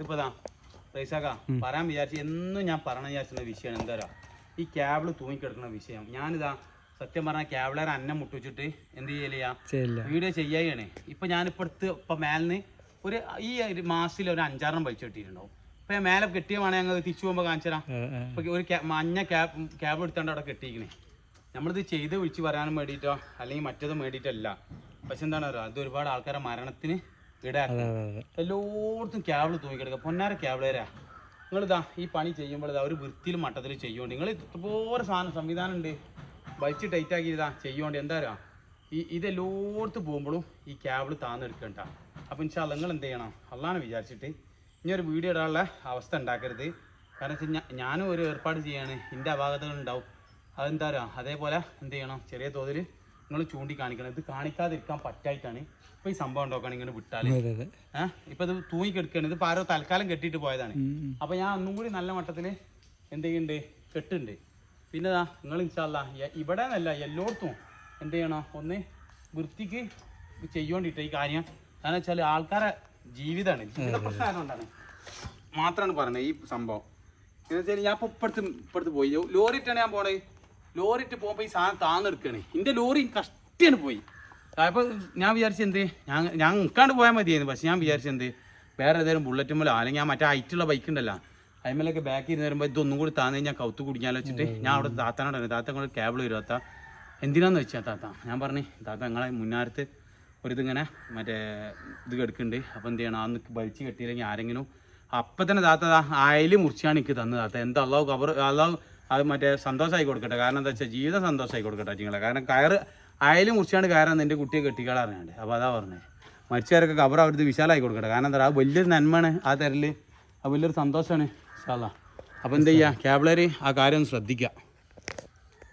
ഇപ്പതാ പൈസക്കാ പറയാൻ വിചാരിച്ചു എന്നും ഞാൻ പറഞ്ഞു വിചാരിച്ചിരുന്ന വിഷയമാണ് എന്താ ഈ ക്യാബിള് തൂങ്ങിക്കിടക്കുന്ന വിഷയം. ഞാനിതാ സത്യം പറഞ്ഞാൽ ക്യാബിളേറെ അന്നം മുട്ടിച്ചിട്ട് എന്ത് ചെയ്യില്ല വീഡിയോ ചെയ്യാനാണ്. ഇപ്പം ഞാനിപ്പോഴത്തെ ഇപ്പം മേലിന് ഈ മാസത്തിൽ ഒരു 5-6 വലിച്ചു കെട്ടിയിട്ടുണ്ടാവും. ഇപ്പം ഞാൻ മേലെ കെട്ടിയവാണെങ്കിൽ ഞങ്ങൾ തിരിച്ചു പോകുമ്പോൾ കാണിച്ചു തരാം. ഇപ്പം ഒരു മഞ്ഞ ക്യാബ് എടുത്താണ്ട് അവിടെ കെട്ടിയിരിക്കണേ. നമ്മളിത് ചെയ്ത് വിളിച്ച് പറയാനും വേണ്ടിയിട്ടോ അല്ലെങ്കിൽ മറ്റേതും വേണ്ടിയിട്ടല്ല. പക്ഷെ എന്താണ് പറയുക, അത് ഒരുപാട് ആൾക്കാരെ മരണത്തിന് ഇടയാക്കും. എല്ലായിടത്തും ക്യാബിള് തൂങ്ങിക്കിടക്കുക. പൊന്നാര ക്യാബിളേരാ നിങ്ങളിതാ ഈ പണി ചെയ്യുമ്പോൾ ഇതാ ഒരു വൃത്തിയിലും മട്ടത്തിൽ ചെയ്യുകൊണ്ട് നിങ്ങൾ ഇതുപോലെ സംവിധാനം ഉണ്ട് വലിച്ച് ടൈറ്റാക്കി ഇതാ ചെയ്യുകൊണ്ട് എന്താ പറയുക ഇതെല്ലായിടത്തും പോകുമ്പോഴും ഈ ക്യാബിള് താന്നെടുക്കണ്ട. അപ്പോൾ ഇൻഷാ അല്ലാഹ് നിങ്ങൾ എന്ത് ചെയ്യണം, അള്ളാഹനെ വിചാരിച്ചിട്ട് ഇനി ഒരു വീഡിയോ ഇടാനുള്ള അവസ്ഥ ഉണ്ടാക്കരുത്. കാരണം വെച്ചാൽ ഞാനും ഒരു ഏർപ്പാട് ചെയ്യാണ്, എൻ്റെ അപാകതകൾ ഉണ്ടാവും. അതെന്താ പറയുക, അതേപോലെ എന്ത് ചെയ്യണം, ചെറിയ തോതിൽ നിങ്ങൾ ചൂണ്ടിക്കാണിക്കണം. ഇത് കാണിക്കാതിരിക്കാൻ പറ്റായിട്ടാണ് ഇപ്പോൾ ഈ സംഭവം ഉണ്ടാക്കാൻ ഇങ്ങനെ വിട്ടാൽ ഇപ്പം ഇത് തൂങ്ങിക്കെടുക്കുകയാണ്. ഇതിപ്പോൾ ആരോ തൽക്കാലം കെട്ടിയിട്ട് പോയതാണ്. അപ്പോൾ ഞാൻ ഒന്നും കൂടി നല്ല മട്ടത്തിൽ എന്ത് ചെയ്യുന്നുണ്ട്, കെട്ടുണ്ട്. പിന്നെ നിങ്ങൾ ഇൻഷാ അല്ലാഹ് ഇവിടെ നിന്നല്ല എല്ലായിടത്തും എന്ത് ചെയ്യണം, ഒന്ന് വൃത്തിക്ക് ചെയ്യോണ്ടിട്ട് ഈ കാര്യം. കാരണം വെച്ചാൽ ആൾക്കാരെ ജീവിതമാണ്, ജീവിത പ്രശ്നം ആയതുകൊണ്ടാണ് മാത്രമാണ് പറയുന്നത് ഈ സംഭവം. എന്ന് വെച്ചാൽ ഞാൻ ഇപ്പോൾ ഇപ്പടുത്ത് പോയി ലോറിയിട്ടാണ് ഞാൻ പോണത്. ലോറിയിട്ട് പോകുമ്പോൾ ഈ സാധനം താന്നെടുക്കുകയാണ്. എൻ്റെ ലോറി കഷ്ടിയാണ് പോയി. അപ്പോൾ ഞാൻ വിചാരിച്ചെന്ത്, ഞാൻ നിൽക്കാണ്ട് പോയാൽ മതിയായിരുന്നു. പക്ഷെ ഞാൻ വിചാരിച്ചെന്ത്, വേറെ ഏതെങ്കിലും ബുള്ളറ്റുമ്മലോ അല്ലെങ്കിൽ ഞാൻ മറ്റേ ഹൈറ്റുള്ള ബൈക്ക് ഉണ്ടല്ലോ അതിമേലൊക്കെ ബാക്കിൽ ഇരുന്ന് വരുമ്പോൾ ഇതൊന്നും കൂടി താന്ന് ഞാൻ കൗത്ത് കുടിക്കാമല്ലോ വെച്ചിട്ട് ഞാൻ അവിടെ താത്താനോട് താത്ത കൊണ്ട് ക്യാബിൾ വരും. താത്ത എന്തിനാന്ന് വെച്ചാൽ താത്ത ഞാൻ പറഞ്ഞു താത്ത നിങ്ങളെ മുന്നാരത്ത് ഒരിതിങ്ങനെ മറ്റേ ഇത് കെടുക്കുന്നുണ്ട്. അപ്പോൾ എന്ത് ചെയ്യണം, അന്ന് വലിച്ച് കെട്ടിയില്ലെങ്കിൽ ആരെങ്കിലും അപ്പം തന്നെ താത്ത അയൽ മുറിച്ചാണ് എനിക്ക് തന്നത്. താത്ത എന്താ അള്ളാഹു അത് മറ്റേ സന്തോഷമായി കൊടുക്കട്ടെ. കാരണം എന്താ വെച്ചാൽ ജീവിതം സന്തോഷമായി കൊടുക്കട്ടെ നിങ്ങളെ. കാരണം അയൽ മുറിച്ചാണ്ട് കയറാൻ എൻ്റെ കുട്ടിയെ കെട്ടിക്കാളറിയാണ്ട്. അപ്പോൾ അതാ പറഞ്ഞത്, മരിച്ചവരൊക്കെ കബർ അവർക്ക് വിശാലമായി കൊടുക്കട്ടെ. കാരണം എന്താ പറയുക, വലിയൊരു നന്മയാണ് ആ തരൽ, അത് വലിയൊരു സന്തോഷമാണ് ഇൻഷാ അല്ലാഹ്. അപ്പോൾ എന്ത് ചെയ്യുക, ക്യാബിളേര് ആ കാര്യം ഒന്ന് ശ്രദ്ധിക്കുക.